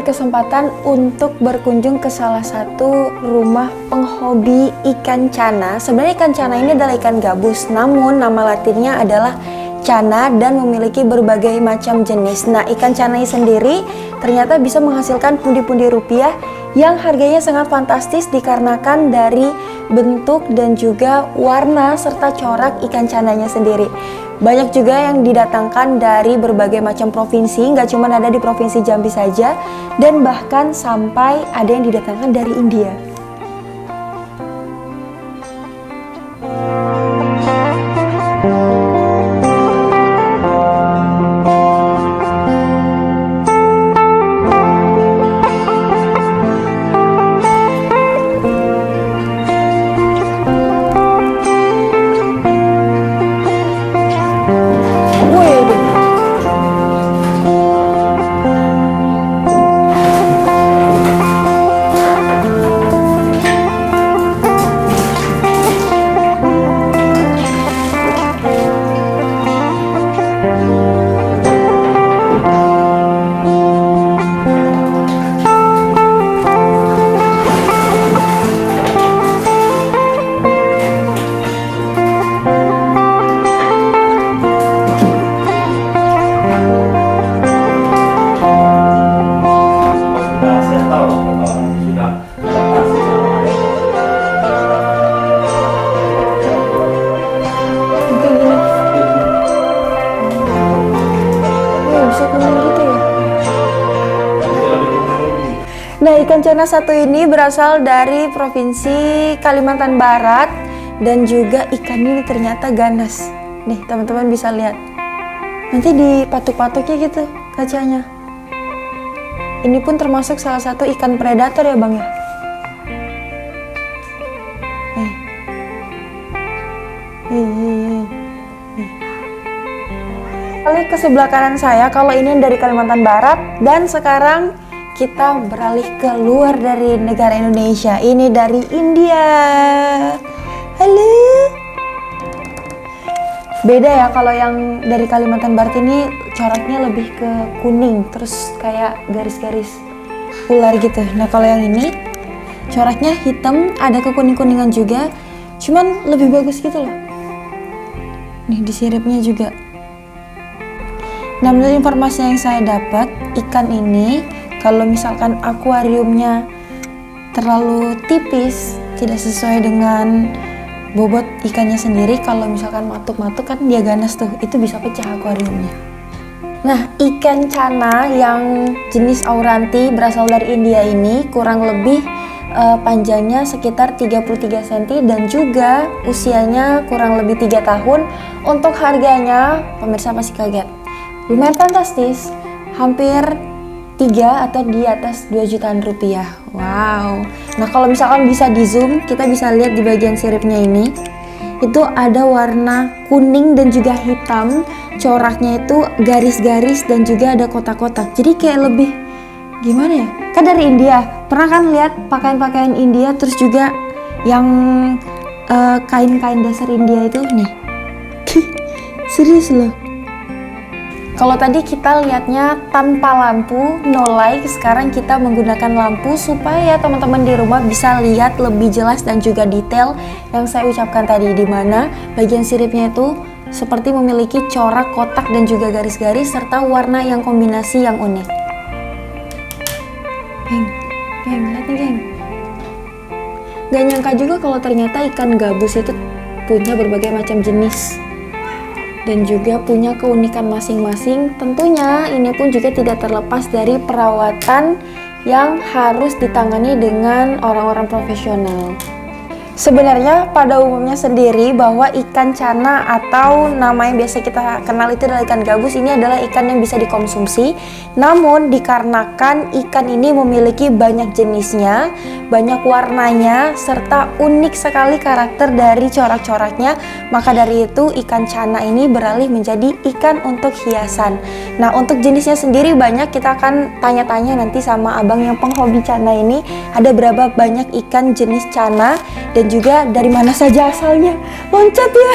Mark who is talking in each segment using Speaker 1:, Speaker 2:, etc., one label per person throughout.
Speaker 1: berkesempatan untuk berkunjung ke salah satu rumah penghobi ikan cana. Sebenarnya ikan cana ini adalah ikan gabus, namun nama latinnya adalah cana dan memiliki berbagai macam jenis. Nah, ikan cana ini sendiri ternyata bisa menghasilkan pundi-pundi rupiah yang harganya sangat fantastis dikarenakan dari bentuk dan juga warna serta corak ikan cananya sendiri. Banyak juga yang didatangkan dari berbagai macam provinsi, nggak cuma ada di provinsi Jambi saja, dan bahkan sampai ada yang didatangkan dari India. Nah, ikan cana satu ini berasal dari provinsi Kalimantan Barat dan juga ikan ini ternyata ganas. Nih, teman-teman bisa lihat. Nanti dipatuk-patuknya gitu kacanya. Ini pun termasuk salah satu ikan predator ya, Bang ya. Nih. Kali ke sebelah kanan saya, kalau ini dari Kalimantan Barat, dan sekarang kita beralih ke luar dari negara Indonesia. Ini dari India. Halo. Beda ya, kalau yang dari Kalimantan Barat ini coraknya lebih ke kuning, terus kayak garis-garis ular gitu. Nah, kalau yang ini coraknya hitam, ada kekuning-kuningan juga, cuman lebih bagus gitu loh. Nih, di siripnya juga. Nah, menurut informasi yang saya dapat, ikan ini kalau misalkan akuariumnya terlalu tipis, tidak sesuai dengan bobot ikannya sendiri, kalau misalkan matuk-matuk kan dia ganas tuh, itu bisa pecah akuariumnya. Nah, ikan cana yang jenis auranti berasal dari India ini kurang lebih panjangnya sekitar 33 cm dan juga usianya kurang lebih 3 tahun. Untuk harganya, pemirsa pasti kaget. Lumayan fantastis, hampir 3 atau di atas 2 jutaan rupiah. Wow. Nah, kalau misalkan bisa di zoom, kita bisa lihat di bagian siripnya ini, itu ada warna kuning dan juga hitam. Coraknya itu garis-garis dan juga ada kotak-kotak. Jadi kayak lebih gimana ya? Kan dari India. Pernah kan lihat pakaian-pakaian India, terus juga yang kain-kain dasar India itu nih. Serius loh. Kalau tadi kita lihatnya tanpa lampu, no light, sekarang kita menggunakan lampu supaya teman-teman di rumah bisa lihat lebih jelas dan juga detail yang saya ucapkan tadi, di mana bagian siripnya itu seperti memiliki corak kotak dan juga garis-garis serta warna yang kombinasi yang unik. Geng, lihat nih geng. Gak nyangka juga kalau ternyata ikan gabus itu punya berbagai macam jenis dan juga punya keunikan masing-masing. Tentunya ini pun juga tidak terlepas dari perawatan yang harus ditangani dengan orang-orang profesional. Sebenarnya pada umumnya sendiri bahwa ikan cana atau nama yang biasa kita kenal itu adalah ikan gabus, ini adalah ikan yang bisa dikonsumsi. Namun dikarenakan ikan ini memiliki banyak jenisnya, banyak warnanya, serta unik sekali karakter dari corak-coraknya, maka dari itu ikan cana ini beralih menjadi ikan untuk hiasan. Nah, untuk jenisnya sendiri banyak, kita akan tanya-tanya nanti sama abang yang penghobi cana ini, ada berapa banyak ikan jenis cana dan juga dari mana saja asalnya. Loncat ya.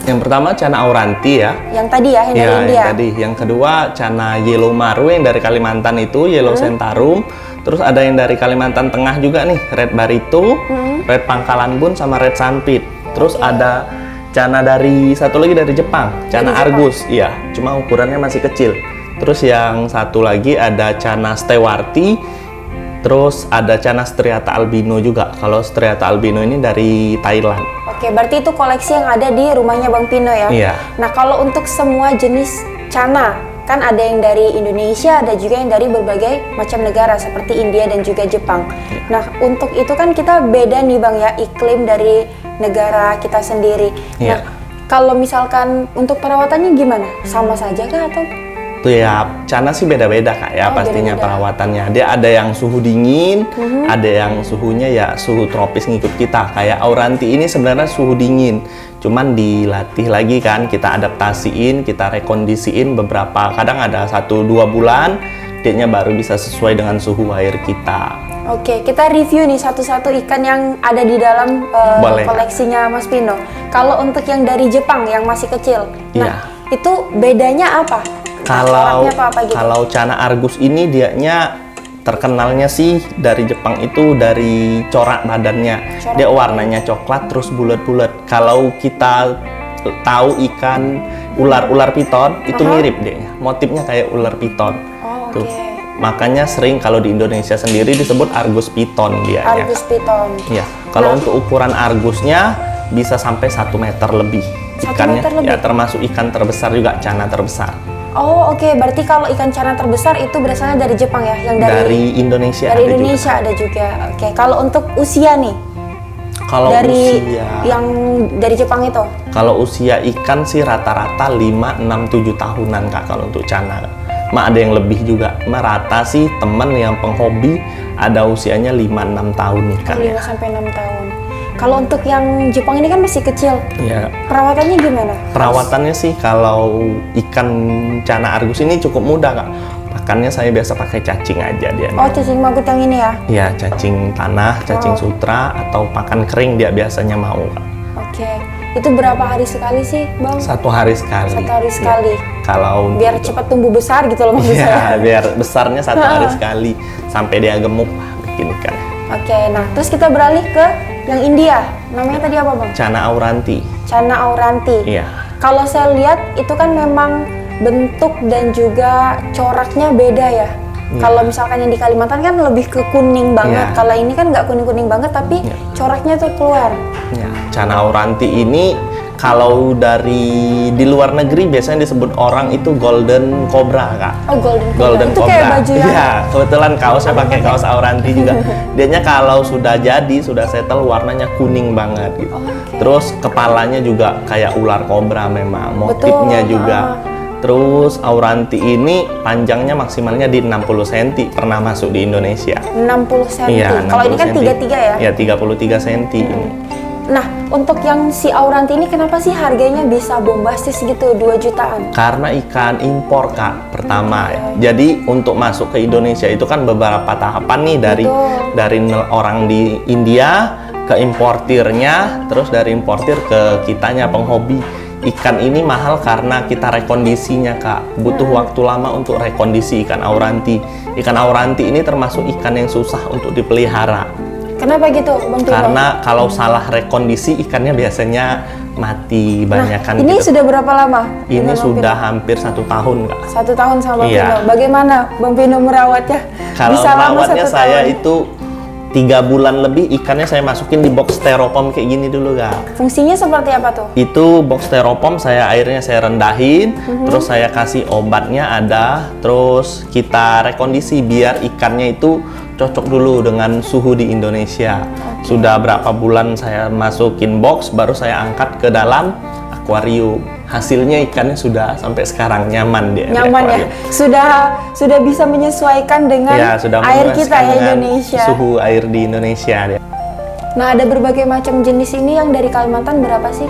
Speaker 2: Yang pertama Channa auranti ya.
Speaker 1: Yang tadi ya, yang dari
Speaker 2: Ya,
Speaker 1: India.
Speaker 2: yang tadi. Yang kedua Channa yellow maru yang dari Kalimantan itu, yellow centaurum. Terus ada yang dari Kalimantan Tengah juga nih, red barito, red Pangkalan Bun sama red Sampit. Terus ada Channa dari satu lagi dari Jepang, Channa argus. Iya, cuma ukurannya masih kecil. Terus yang satu lagi ada Channa stewarti. Terus ada Channa striata albino juga. Kalau striata albino ini dari Thailand.
Speaker 1: Oke, berarti itu koleksi yang ada di rumahnya Bang Pino ya?
Speaker 2: Iya.
Speaker 1: Nah, kalau untuk semua jenis Channa, kan ada yang dari Indonesia, ada juga yang dari berbagai macam negara seperti India dan juga Jepang. Nah, untuk itu kan kita beda nih Bang ya, iklim dari negara kita sendiri.
Speaker 2: Iya.
Speaker 1: Nah, kalau misalkan untuk perawatannya gimana? Sama saja kah atau?
Speaker 2: Tuh ya, Channa sih beda-beda Kak ya,
Speaker 1: Oh,
Speaker 2: pastinya
Speaker 1: beda-beda.
Speaker 2: perawatannya. Dia ada yang suhu dingin, ada yang suhunya ya suhu tropis ngikut kita. Kayak auranti ini sebenarnya suhu dingin, cuman dilatih lagi kan, kita adaptasiin, kita rekondisiin beberapa, kadang ada 1-2 bulan, dianya baru bisa sesuai dengan suhu air kita.
Speaker 1: Oke, kita review nih satu-satu ikan yang ada di dalam
Speaker 2: Boleh.
Speaker 1: koleksinya Mas Pino. Kalau untuk yang dari Jepang yang masih kecil,
Speaker 2: Iya.
Speaker 1: nah itu bedanya apa?
Speaker 2: Kalau
Speaker 1: Coraknya apa gitu?
Speaker 2: kalau Channa argus ini dianya terkenalnya sih dari Jepang itu dari corak badannya.
Speaker 1: Corak
Speaker 2: Dia warnanya coklat terus bulat-bulat. Kalau kita tahu ikan ular piton itu mirip deh. Motifnya kayak ular piton.
Speaker 1: Oh,
Speaker 2: Tuh.
Speaker 1: oke.
Speaker 2: Makanya sering kalau di Indonesia sendiri disebut argus piton dia.
Speaker 1: Argus piton.
Speaker 2: Ya. Kalau untuk ukuran argusnya bisa sampai 1 meter lebih.
Speaker 1: 1
Speaker 2: Ikannya
Speaker 1: meter lebih?
Speaker 2: ya termasuk ikan terbesar juga, Channa terbesar.
Speaker 1: Oh, oke. Berarti kalau ikan Channa terbesar itu berasalnya dari Jepang ya, yang
Speaker 2: Dari Indonesia
Speaker 1: dari
Speaker 2: ada juga.
Speaker 1: Indonesia ada juga. Oke. Kalau untuk usia nih,
Speaker 2: Kalau
Speaker 1: dari
Speaker 2: usia
Speaker 1: yang dari Jepang itu.
Speaker 2: kalau usia ikan sih rata-rata 5, 6, 7 tahunan Kak kalau untuk Channa. Ada yang lebih juga. Rata sih temen yang penghobi ada usianya 5, 6 tahun ikan
Speaker 1: 5
Speaker 2: ya.
Speaker 1: sampai 6 tahun. Kalau untuk yang Jepang ini kan masih kecil.
Speaker 2: Ya.
Speaker 1: Perawatannya gimana?
Speaker 2: Perawatannya sih kalau ikan Channa argus ini cukup mudah Kak. Pakannya saya biasa pakai cacing aja dia.
Speaker 1: Oh, cacing magut yang ini ya.
Speaker 2: Ya, cacing tanah, cacing sutra atau pakan kering dia biasanya mau Kak.
Speaker 1: Oke. Itu berapa hari sekali sih, Bang?
Speaker 2: 1 hari sekali.
Speaker 1: 1 hari sekali.
Speaker 2: Ya. Kalau
Speaker 1: Biar cepat tumbuh besar gitu loh maksud saya.
Speaker 2: Iya, biar besarnya 1 hari sekali sampai dia gemuk lah bikin ikan.
Speaker 1: Oke, nah terus kita beralih ke yang India. Namanya tadi apa, Bang?
Speaker 2: Channa auranti.
Speaker 1: Channa auranti.
Speaker 2: Iya.
Speaker 1: Kalau saya lihat itu kan memang bentuk dan juga coraknya beda ya. Kalau misalkan yang di Kalimantan kan lebih ke kuning banget.
Speaker 2: Iya.
Speaker 1: Kalau ini kan nggak kuning-kuning banget tapi
Speaker 2: Iya.
Speaker 1: coraknya tuh keluar.
Speaker 2: Ya, Channa auranti ini kalau dari di luar negeri biasanya disebut orang itu golden cobra Kak.
Speaker 1: Oh, golden cobra.
Speaker 2: Golden
Speaker 1: Itu kayak baju yang
Speaker 2: Iya, kebetulan kaosnya pakai kaos auranti juga. Dianya kalau sudah jadi, sudah settle warnanya kuning banget gitu.
Speaker 1: Oh, oke.
Speaker 2: Terus kepalanya juga kayak ular kobra memang, motifnya
Speaker 1: Betul,
Speaker 2: juga. Terus auranti ini panjangnya maksimalnya di 60 cm pernah masuk di Indonesia.
Speaker 1: 60 cm.
Speaker 2: Iya,
Speaker 1: Kalau ini kan
Speaker 2: 60 cm.
Speaker 1: 33 ya.
Speaker 2: Ya, 33 cm ini.
Speaker 1: Nah, untuk yang si auranti ini kenapa sih harganya bisa bombastis gitu, 2 jutaan?
Speaker 2: Karena ikan impor Kak, pertama ya. Jadi untuk masuk ke Indonesia itu kan beberapa tahapan nih
Speaker 1: Betul.
Speaker 2: dari orang di India ke importirnya, terus dari importir ke kitanya penghobi. Ikan ini mahal karena kita rekondisinya Kak. Butuh waktu lama untuk rekondisi ikan auranti. Ikan auranti ini termasuk ikan yang susah untuk dipelihara.
Speaker 1: Kenapa gitu, Bang Pino?
Speaker 2: Karena kalau salah rekondisi ikannya biasanya mati banyakan
Speaker 1: Ini
Speaker 2: gitu.
Speaker 1: sudah berapa lama?
Speaker 2: Ini
Speaker 1: dengan Bang
Speaker 2: sudah
Speaker 1: Pino?
Speaker 2: hampir 1 tahun Kak.
Speaker 1: 1 tahun sama Bang
Speaker 2: Iya.
Speaker 1: Pino. Bagaimana Bang Pino merawatnya?
Speaker 2: Kalau
Speaker 1: Bisa lama
Speaker 2: merawatnya
Speaker 1: 1
Speaker 2: saya
Speaker 1: tahun.
Speaker 2: itu 3 bulan lebih ikannya saya masukin di box styrofoam kayak gini dulu Kak.
Speaker 1: Fungsinya seperti apa tuh?
Speaker 2: Itu box styrofoam airnya saya rendahin, terus saya kasih obatnya ada, terus kita rekondisi biar ikannya itu cocok dulu dengan suhu di Indonesia. Sudah berapa bulan saya masukin box, baru saya angkat ke dalam akuarium. Hasilnya ikannya sudah sampai sekarang nyaman dia. di
Speaker 1: Nyaman ya?
Speaker 2: akuarium.
Speaker 1: Sudah bisa menyesuaikan dengan
Speaker 2: Ya, sudah
Speaker 1: air
Speaker 2: menyesuaikan
Speaker 1: kita ya
Speaker 2: dengan
Speaker 1: Indonesia.
Speaker 2: suhu air di Indonesia dia.
Speaker 1: Nah, ada berbagai macam jenis ini yang dari Kalimantan berapa sih?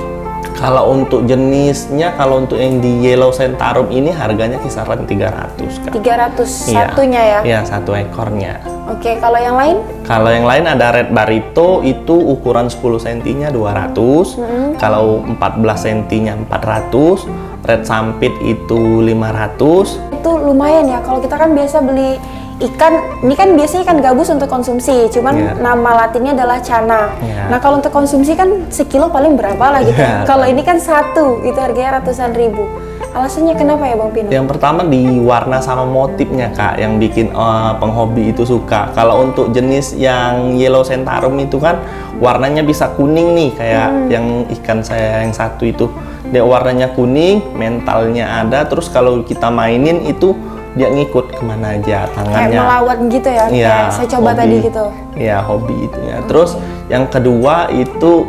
Speaker 2: Kalau untuk jenisnya, kalau untuk yang di Yellow Centarum ini harganya kisaran 300 Kak.
Speaker 1: 300
Speaker 2: Iya.
Speaker 1: satunya ya?
Speaker 2: Iya, satu ekornya.
Speaker 1: Oke, kalau yang lain?
Speaker 2: Kalau yang lain ada Red Barito, itu ukuran 10 cm-nya 200. Kalau 14 cm-nya 400. Red Sampit itu 500.
Speaker 1: Itu lumayan ya, kalau kita kan biasa beli ikan, ini kan biasanya ikan gabus untuk konsumsi, cuman
Speaker 2: Iya.
Speaker 1: nama latinnya adalah cana.
Speaker 2: Iya.
Speaker 1: Nah kalau untuk konsumsi kan sekilo paling berapa lah gitu.
Speaker 2: Iya.
Speaker 1: Kalau ini kan satu, itu harganya ratusan ribu. Alasannya kenapa ya Bang Pino?
Speaker 2: Yang pertama di warna sama motifnya Kak, yang bikin penghobi itu suka. Kalau untuk jenis yang Yellow Centarum itu kan warnanya bisa kuning nih, kayak yang ikan saya yang satu itu. Dia warnanya kuning, mentalnya ada, terus kalau kita mainin itu dia ngikut kemana aja
Speaker 1: Kayak
Speaker 2: tangannya.
Speaker 1: melawan gitu ya?
Speaker 2: Iya,
Speaker 1: Kayak saya coba
Speaker 2: hobi.
Speaker 1: tadi gitu.
Speaker 2: Iya, hobi itu ya. Terus yang kedua itu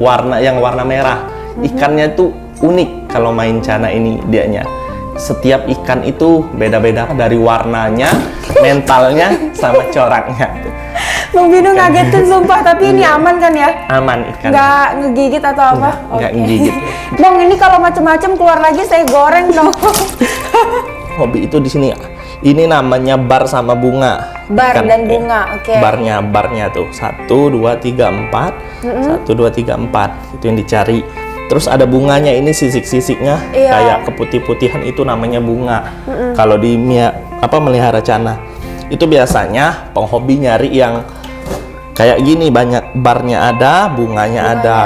Speaker 2: warna merah. Ikannya tuh unik kalau main cana ini dianya. Setiap ikan itu beda-beda dari warnanya, mentalnya, sama coraknya.
Speaker 1: Bang Pino ngagetin sumpah, tapi ini aman kan ya?
Speaker 2: Aman ikan.
Speaker 1: Nggak ngegigit atau apa?
Speaker 2: Nggak
Speaker 1: Oke.
Speaker 2: ngegigit.
Speaker 1: Bang, ini kalau macem-macem keluar lagi saya goreng dong.
Speaker 2: Hobi itu di sini. Ini namanya bar sama bunga.
Speaker 1: Bar
Speaker 2: Ikan,
Speaker 1: dan bunga, oke.
Speaker 2: Barnya tuh 1, 2, 3, 4. 1, 2, 3, 4. Itu yang dicari. Terus ada bunganya, ini sisik-sisiknya
Speaker 1: Iya.
Speaker 2: kayak keputih-putihan, itu namanya bunga. Kalau di melihara cana itu biasanya penghobi nyari yang kayak gini, banyak barnya ada, bunganya ada.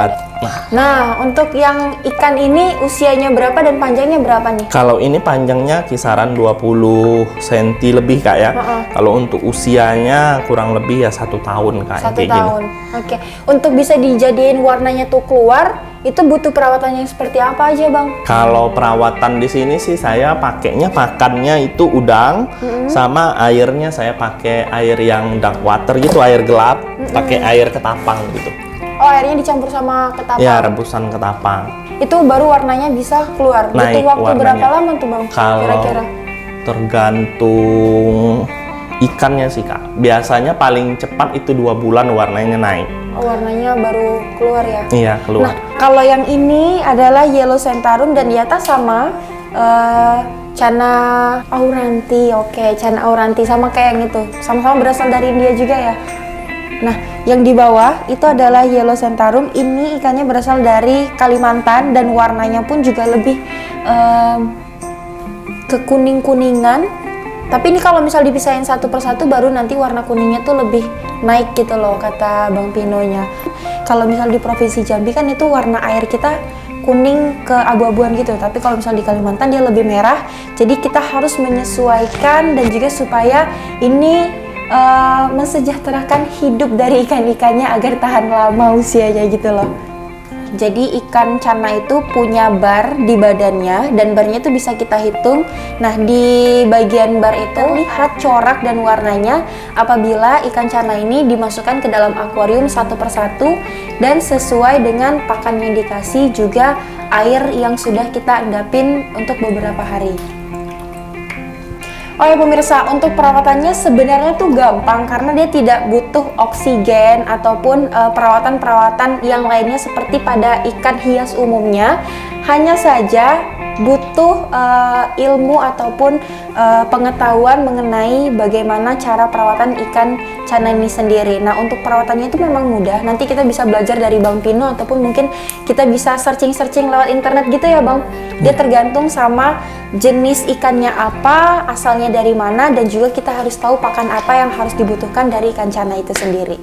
Speaker 1: Nah, untuk yang ikan ini usianya berapa dan panjangnya berapa nih?
Speaker 2: Kalau ini panjangnya kisaran 20 cm lebih Kak ya. Kalau untuk usianya kurang lebih ya 1 tahun Kak.
Speaker 1: 1
Speaker 2: kayak gini.
Speaker 1: tahun. Oke. Untuk bisa dijadiin warnanya tuh keluar, itu butuh perawatan yang seperti apa aja, Bang?
Speaker 2: Kalau perawatan di sini sih saya pakainya pakannya itu udang, sama airnya saya pakai air yang dark water gitu, air gelap, pakai air ketapang gitu.
Speaker 1: Oh, airnya dicampur sama ketapang.
Speaker 2: Ya, rebusan ketapang.
Speaker 1: Itu baru warnanya bisa keluar. Butuh
Speaker 2: Naik
Speaker 1: waktu
Speaker 2: warnanya.
Speaker 1: berapa lama tuh, Bang?
Speaker 2: Kalau
Speaker 1: Kira-kira.
Speaker 2: tergantung ikannya sih Kak. Biasanya paling cepat itu 2 bulan warnanya naik.
Speaker 1: Oh, warnanya baru keluar ya.
Speaker 2: Iya, keluar.
Speaker 1: Nah, kalau yang ini adalah Yellow Centarum dan di atas sama Cana auranti. Oke, Cana auranti sama kayak yang itu. Sama-sama berasal dari India juga ya. Nah, yang di bawah itu adalah Yellow Centarum. Ini ikannya berasal dari Kalimantan dan warnanya pun juga lebih kekuning-kuningan. Tapi ini kalau misal dipisahin satu persatu baru nanti warna kuningnya tuh lebih naik gitu loh, kata Bang Pinonya. Kalau misal di Provinsi Jambi kan itu warna air kita kuning ke abu-abuan gitu, tapi kalau misal di Kalimantan dia lebih merah. Jadi kita harus menyesuaikan dan juga supaya ini mensejahterakan hidup dari ikan-ikannya agar tahan lama usianya gitu loh. Jadi ikan cana itu punya bar di badannya dan barnya itu bisa kita hitung. Nah, di bagian bar itu lihat corak dan warnanya apabila ikan cana ini dimasukkan ke dalam akuarium satu persatu dan sesuai dengan pakan yang dikasih, juga air yang sudah kita endapin untuk beberapa hari. Oh ya pemirsa, untuk perawatannya sebenarnya tuh gampang karena dia tidak butuh oksigen ataupun perawatan-perawatan yang lainnya seperti pada ikan hias umumnya. Hanya saja butuh ilmu ataupun pengetahuan mengenai bagaimana cara perawatan ikan cana ini sendiri. Nah, untuk perawatannya itu memang mudah. Nanti kita bisa belajar dari Bang Pino ataupun mungkin kita bisa searching-searching lewat internet gitu ya Bang. Dia tergantung sama jenis ikannya apa, asalnya dari mana, dan juga kita harus tahu pakan apa yang harus dibutuhkan dari ikan cana itu sendiri.